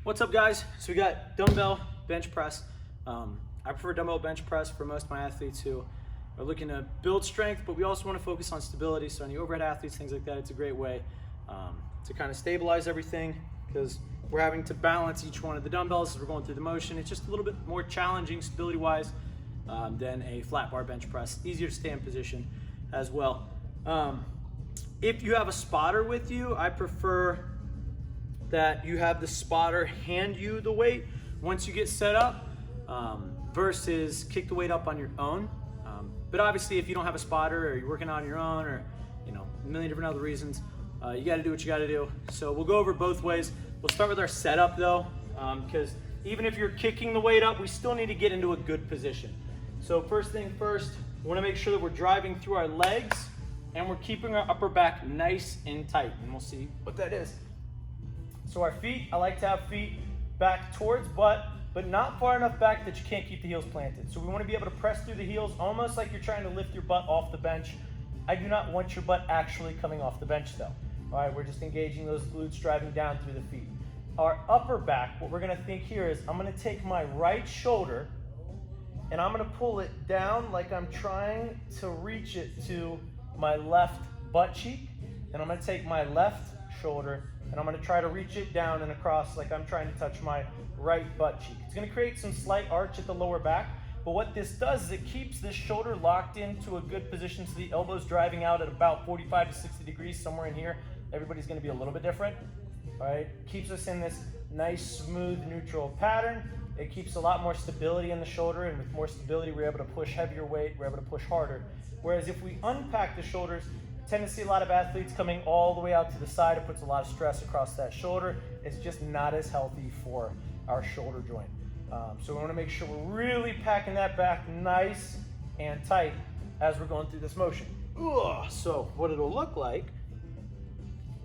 What's up, guys? So we got dumbbell bench press. I prefer dumbbell bench press for most of my athletes who are looking to build strength, but we also want to focus on stability. So any overhead athletes, things like that, it's a great way to kind of stabilize everything, because we're having to balance each one of the dumbbells as we're going through the motion. It's just a little bit more challenging stability-wise than a flat bar bench press. Easier to stay in position as well. If you have a spotter with you, I prefer that you have the spotter hand you the weight once you get set up versus kick the weight up on your own. But obviously, if you don't have a spotter or you're working on your own, or a million different other reasons, you got to do what you got to do. So we'll go over both ways. We'll start with our setup though, because even if you're kicking the weight up, we still need to get into a good position. So first thing first, we want to make sure that we're driving through our legs and we're keeping our upper back nice and tight, and we'll see what that is. So our feet, I like to have feet back towards butt, but not far enough back that you can't keep the heels planted. So we want to be able to press through the heels almost like you're trying to lift your butt off the bench. I do not want your butt actually coming off the bench though. All right, we're just engaging those glutes, driving down through the feet. Our upper back, what we're going to think here is I'm going to take my right shoulder and I'm going to pull it down like I'm trying to reach it to my left butt cheek. And I'm going to take my left shoulder and I'm going to try to reach it down and across like I'm trying to touch my right butt cheek. It's going to create some slight arch at the lower back, but what this does is it keeps this shoulder locked into a good position, so the elbow's driving out at about 45 to 60 degrees, somewhere in here. Everybody's going to be a little bit different. All right, keeps us in this nice, smooth, neutral pattern. It keeps a lot more stability in the shoulder, and with more stability, we're able to push heavier weight, we're able to push harder. Whereas if we unpack the shoulders, tend to see a lot of athletes coming all the way out to the side. It puts a lot of stress across that shoulder. It's just not as healthy for our shoulder joint. So we want to make sure we're really packing that back nice and tight as we're going through this motion. So what it'll look like,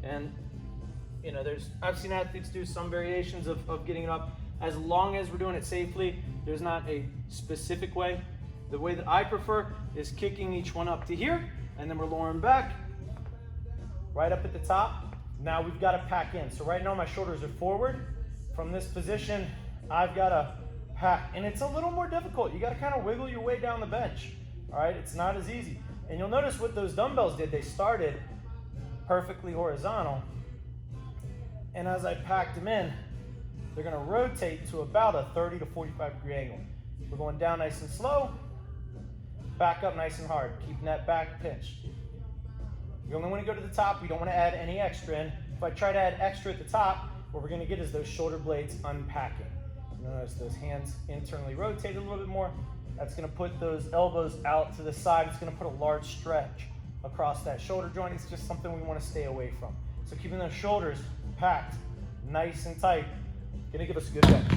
and I've seen athletes do some variations of getting it up, as long as we're doing it safely. There's not a specific way. The way that I prefer is kicking each one up to here, and then we're lowering back, right up at the top. Now we've got to pack in. So right now my shoulders are forward. From this position, I've got to pack. And it's a little more difficult. You got to kind of wiggle your way down the bench. All right, it's not as easy. And you'll notice what those dumbbells did. They started perfectly horizontal. And as I packed them in, they're going to rotate to about a 30 to 45 degree angle. We're going down nice and slow. Back up nice and hard, keeping that back pinched. You only want to go to the top. We don't want to add any extra in. If I try to add extra at the top, what we're going to get is those shoulder blades unpacking. Notice those hands internally rotate a little bit more. That's going to put those elbows out to the side. It's going to put a large stretch across that shoulder joint. It's just something we want to stay away from. So keeping those shoulders packed nice and tight, going to give us a good bench.